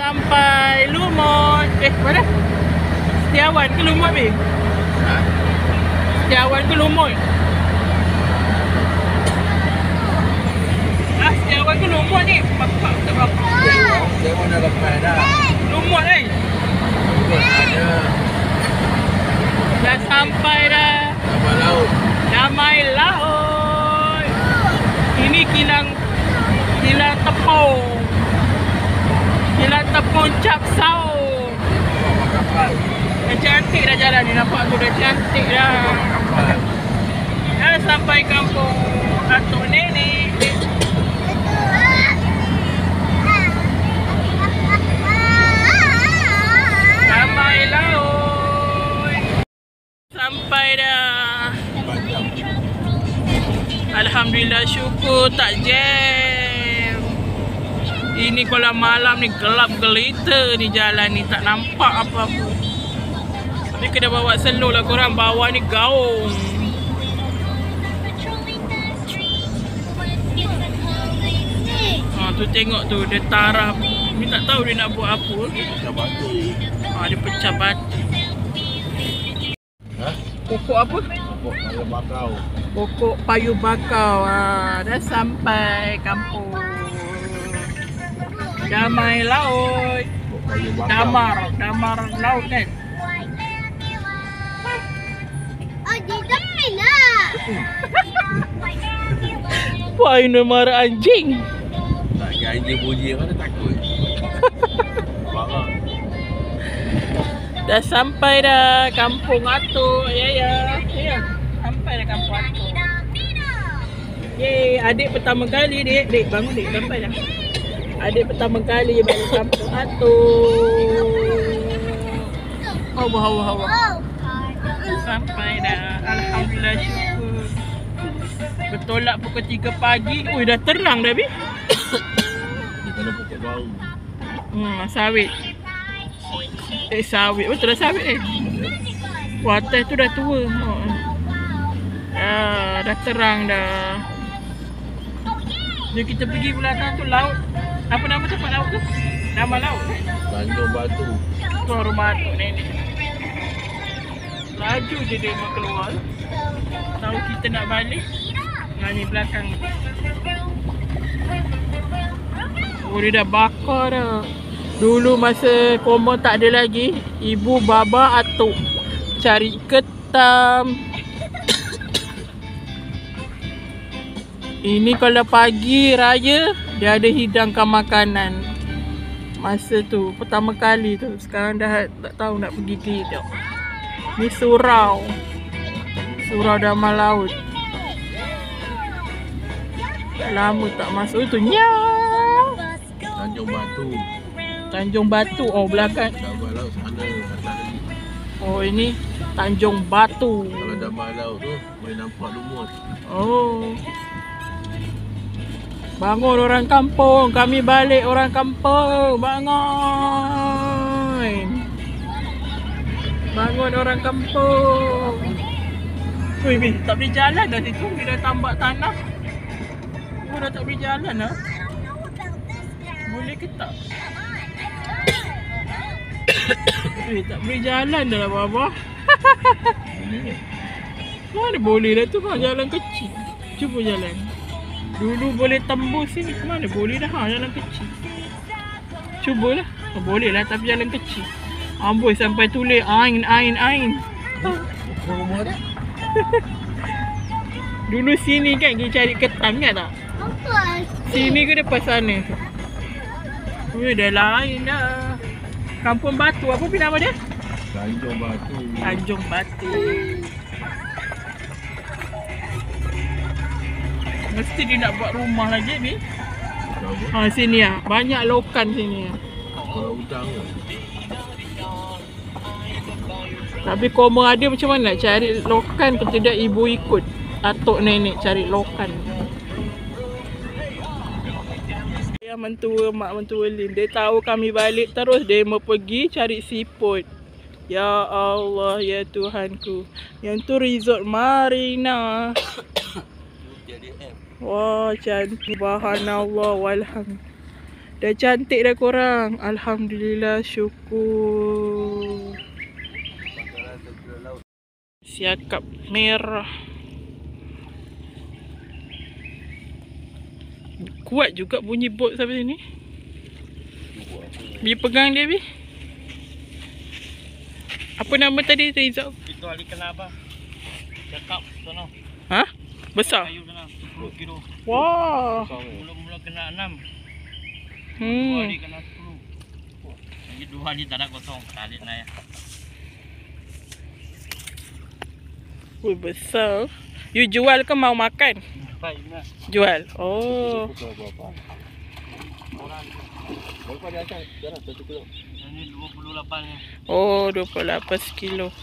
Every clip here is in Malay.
sampai Lumut. Mana? Setiawan ke Lumut, Bi? Setiawan ke Lumut? Setiawan ke Lumut ni? Bapak tak berapa? Setiawan dah lepas dah. Lumut ni? Ada. Dah sampai dah. Damai laut. Damai laut. Ini kilang tepung. Kilang tepung Cap Sao. Dah cantik dah jalan ni, nampak tu dah cantik dah. Dah sampai kampung Atuk Nenek. Damai laut. Sampai dah. Alhamdulillah, syukur tak jam. Ini kalau malam ni gelap gelita ni jalan ni, tak nampak apa-apa. Tapi kena bawa slow lah korang, bawah ni gaung. Tu tengok tu, dia taraf. Ni tak tahu dia nak buat apa. Pecah batu. Dia pecah batu. Pokok apa? Pokok kayu bakau. Pokok payu bakau. Dah sampai kampung Damai Laut. Damar laut kan? Oh, di Damai lah. Wah, ini marah anjing. Tak anjing bunyi mana takut. Barang. Dah sampai dah kampung Atuk. Ya. Sampai dah kampung Atuk. Yeay, adik pertama kali dek. Bangun dek, sampai dah. Adik pertama kali balik kampung Atuk. Allah. Sampai dah. Alhamdulillah, syukur. Bertolak pukul 3 pagi. Ui, dah terang dah, Bi. Kita ada pokok bau. Sawit. Sawit. Betul dah sawit Wah, atas tu dah tua. Dah terang dah. Jadi kita pergi belakang tu laut. Apa nama tempat laut tu? Nama laut. Tanjung Batu. Tuan rumah Atuk Nenek. Laju je dia mau keluar. Tahu kita nak balik. Ni belakang. Oh, dia dah bakar dah. Dulu masa Komo tak ada lagi, ibu baba Atuk cari ketam. Ini kalau pagi raya, dia ada hidangkan makanan. Masa tu, pertama kali tu. Sekarang dah tak tahu nak pergi ke hidup. Ni surau. Surau Damai Laut. Dah lama tak masuk tu. Tanjung Batu. Tanjung Batu. Oh, belakang. Damai laut sana atas lagi. Oh, ini Tanjung Batu. Kalau Damai laut tu boleh nampak Lumut. Oh. Bangun orang kampung. Kami balik orang kampung. Bangun. Bangun orang kampung. Ui, tak boleh jalan dah situ. Dia dah tambak tanah. Oh, dah tak boleh jalan lah. Boleh ke tak? Tak boleh jalan dah lah bawah. Mana boleh lah tu kan, jalan kecil. Cuba jalan. Dulu boleh tembus ni, mana boleh dah jalan kecil. Cubalah. Boleh lah tapi jalan kecil. Amboi sampai tulis ain. Rumah dia? Dulu sini kan kita cari ketam kan tak? Apa? Sini ke depan sana? Ui, dah lain dah. Kampung Batu, apa pun nama dia? Tanjung Batu. Tanjung Batu. Mesti dia nak buat rumah lagi ni. Sini lah. Banyak lokan sini lah. Kalau udang ke? Tapi Komo ada macam mana nak cari lokan ke tidak, ibu ikut Atuk Nenek cari lokan. Dia mentua, mak mentua Lim. Dia tahu kami balik terus dia mau pergi cari siput. Ya Allah, ya Tuhanku. Yang tu resort Marina. Wah, cantik. Subhanallah walhamdulillah. Dah cantik dah korang. Alhamdulillah, syukur. Siakap merah. Kuat juga bunyi bot sampai sini. Bi pegang dia, Bi. Apa nama tadi, Rizal? Itu Ali kenapa? Cakap sono. Ha? Besar? Kayu sana 10 kilo. Wah. Mula-mula kena 6. 2 Hmm. hari kena 10. Lagi 2 hari tak ada kosong. Tarik na ya. Wih, besar. You jual ke mau makan? Baik na. Jual. Oh. Berapa dia akan? Sekarang 1 kilo. Ini 28 ni. Oh, 28 sekilo.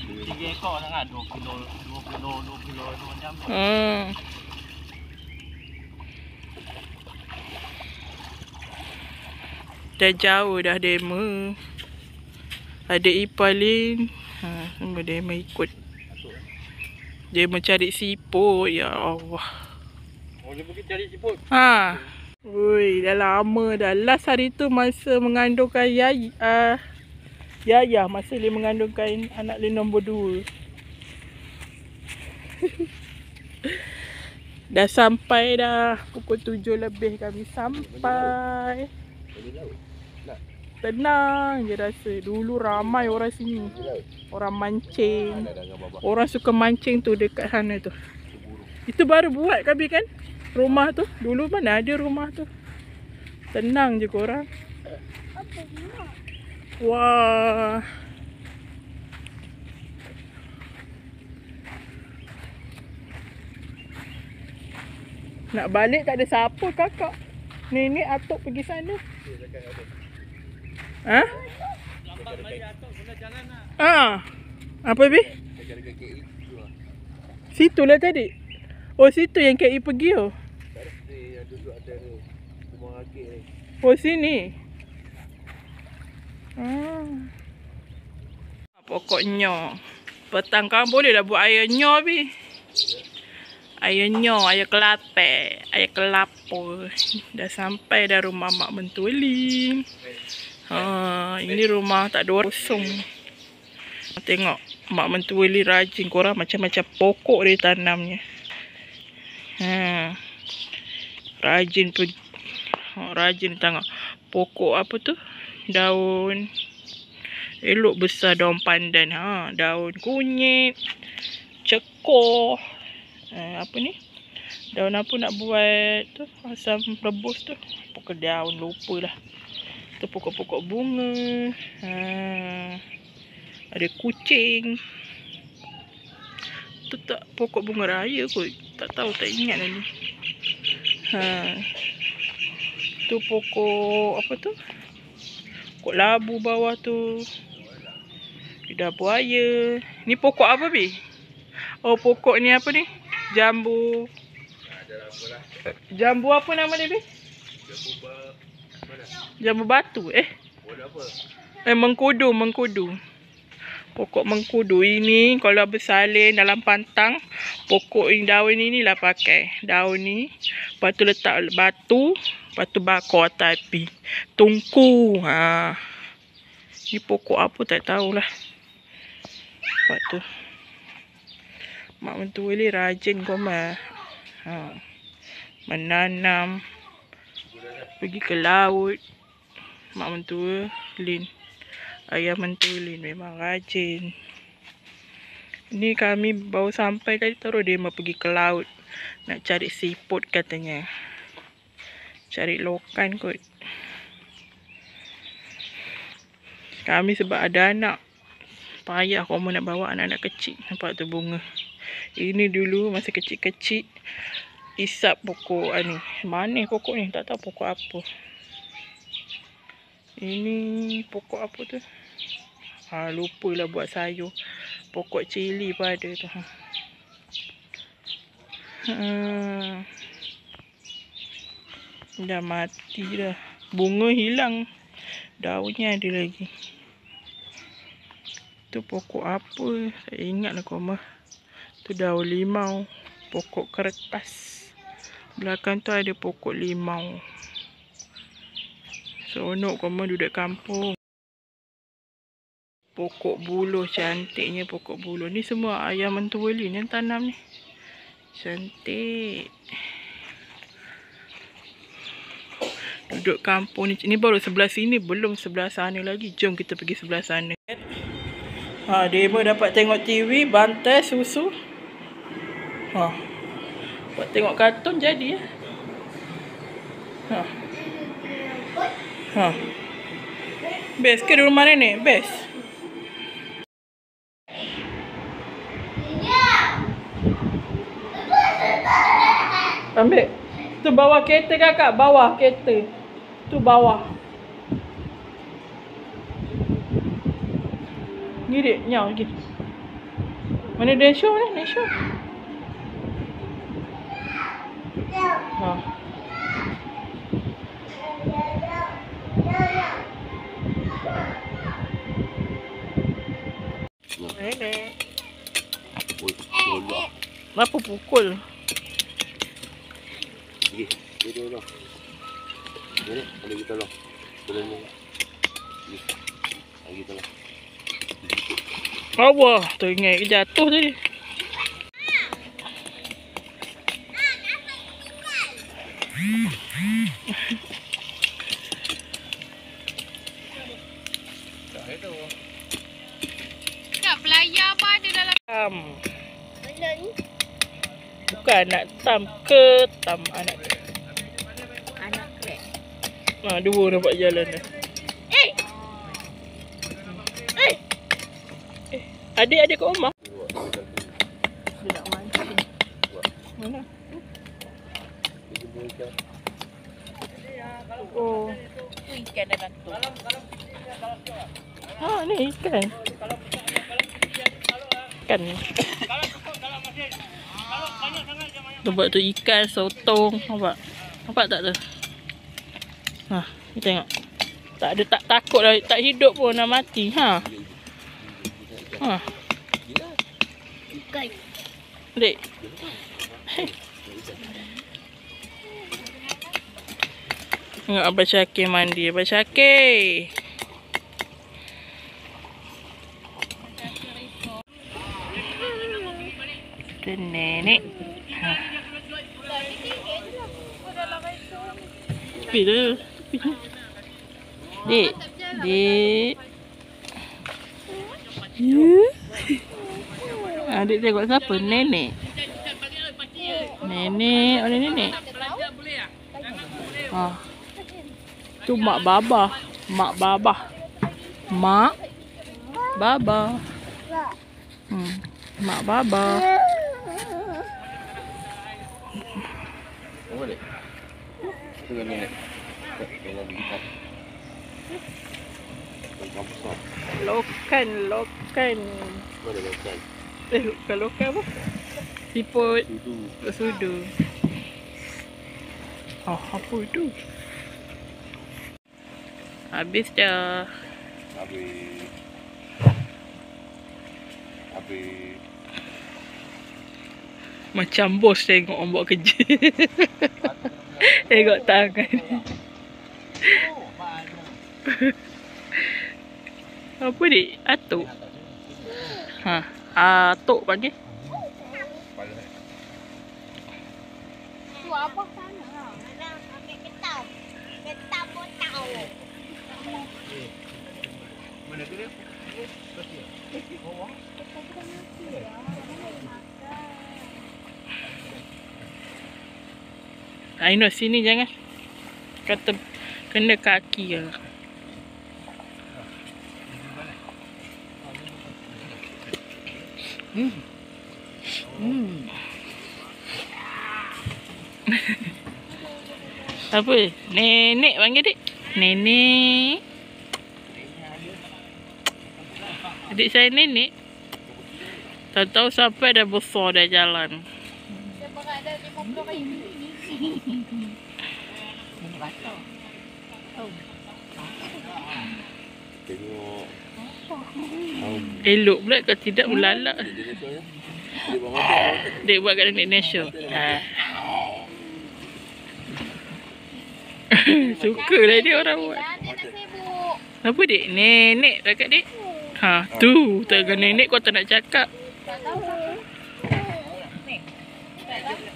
3 ekor sangat 2 kilo tu macam. Hmm. Dah jauh dah demo. Ada Ipalin. Semua demo ikut. Dia mencari siput. Ya Allah. Oh, dia pergi cari siput. Ha. Ui, dah lama dah. Last hari tu masa mengandungkan Yaya. Masa dia mengandungkan anak dia nombor 2. Dah sampai dah. Pukul 7 lebih kami sampai. Tenang je rasa. Dulu ramai orang sini. Orang mancing. Orang suka mancing tu dekat sana tu. Itu baru buat kami kan? Rumah tu. Dulu mana ada rumah tu. Tenang je korang. Apa pula? Wah. Nak balik tak ada siapa kakak. Nenek atuk pergi sana. Ha? Lambat balik atuk guna jalan nak. Apa Bi? Situ lah tadi. Oh, situ yang KI pergi oh. Yang duduk ada ni. Rumah rakit ni. Oh, sini. Pokoknya petang kan boleh dah buat air nyo Bi. Air nyo, air kelate, air kelapa. Dah sampai dah rumah Mak Mentuli. Ini rumah tak ada orang, kosong. Tengok Mak Mentuli rajin, korang macam-macam pokok dia tanamnya. Rajin pergi. Rajin tengok pokok apa tu? Daun. Elok besar daun pandan. Daun kunyit. Cekor. Apa ni? Daun apa nak buat tu? Asam rebus tu. Pokok daun lupa lah. Tu pokok-pokok bunga. Ada kucing. Tu tak pokok bunga raya kot. Tak tahu, tak ingat lah ni. Tu pokok apa tu? Pokok labu bawah tu. Lidah buaya. Ni pokok apa Bi? Oh, pokok ni apa ni? Jambu. Jambu apa nama dia Bi? Jambu batu. Mengkudu, mengkudu. Pokok mengkudu ini kalau bersalin dalam pantang, pokok ini, daun ini lah pakai. Daun ni, lepas tu letak batu, lepas tu bakar atas api. Tungku. Ni pokok apa tak tahulah. Lepas tu Mak Mentuli rajin Gomel. Menanam. Pergi ke laut. Mak Mentuli. Ayah Mentuli memang rajin. Ni kami baru sampai tadi, terus dia mau pergi ke laut. Nak cari siput katanya. Cari lokan kot. Kami sebab ada anak. Payah kamu nak bawa anak-anak kecil. Nampak tu bunga. Ini dulu masa kecil-kecil isap pokok ni. Manis pokok ni, tak tahu pokok apa. Ini pokok apa tu? Lupalah buat sayur. Pokok cili pun ada tu. Dah mati dah. Bunga hilang. Daunnya ada lagi. Tu pokok apa? Tak ingat lah koma. Tu daun limau. Pokok kertas. Belakang tu ada pokok limau. Seronok kau duduk kampung. Pokok buluh, cantiknya pokok buluh. Ni semua ayam mentawalin yang tanam ni. Cantik. Duduk kampung ni. Ni baru sebelah sini, belum sebelah sana lagi. Jom kita pergi sebelah sana. Demo dapat tengok TV, bantai, susu. Buat tengok kartun jadi ya. Best ke di rumah nenek? Best. Ambil. Tu bawah kereta kakak. Bawah kereta. Tu bawah. Ni dek. Nyau lagi. Mana Nesho ni? Nesho. Nenek. Kenapa pukul? Dia lah. Nenek, ada kita lah. Turun ni. Lagi kita lah. Allah, teringat jatuh tadi. Nak belayar apa ada dalam Benda ni? Bukan anak tam ke tam anak tu. anak krek. Dua nampak jalan dah. Adik-adik kat rumah. Dia nak mancing. Mana? Oh. Ikan dalam tu. Ni ikan. Ikan. Nampak tu ikan, sotong. Nampak tak tu? Ni tengok. Tak ada, tak takut dah. Tak hidup pun, nak mati. Ikan. Dek. Tengok Abang Syakir mandi. Abang Syakir. Itu nenek. Tepi dah. Dek. Dek. Adik tengok siapa? Nenek. Nenek. Oleh nenek. Tu mak babah. Mak babah. Mak babah. Mak babah. Boleh. Tengok nenek. Tengok ikan. Ikan besar. Lokan. Mana lokan? Lokan apa? Siput. Sudu. Sudu. Apa itu? Habis dah. Habis. Macam bos tengok orang buat kerja. Tengok tangan. Apa ni? Atuk. Atuk panggil. Tu apa sana lah. Ambil ketam. Ketam pun tahu. Mana tu dia? Aino sini jangan. Kata kena kaki lah. Apa? Nenek panggil dik. Nenek. Adik saya nenek. Tahu-tahu sampai dah besar dah jalan. Dia berada di motor ini. Ini basah. Tengok. Elok pula kalau tidak melalak. Dia buat motor. Dek buat kat nenek Nesho. Suka lah dia orang buat. Apa dik? Nenek dekat dik? Ha, tu. Tengah nenek kau tak nak cakap. Tak tahu. Ni. Tak tahu.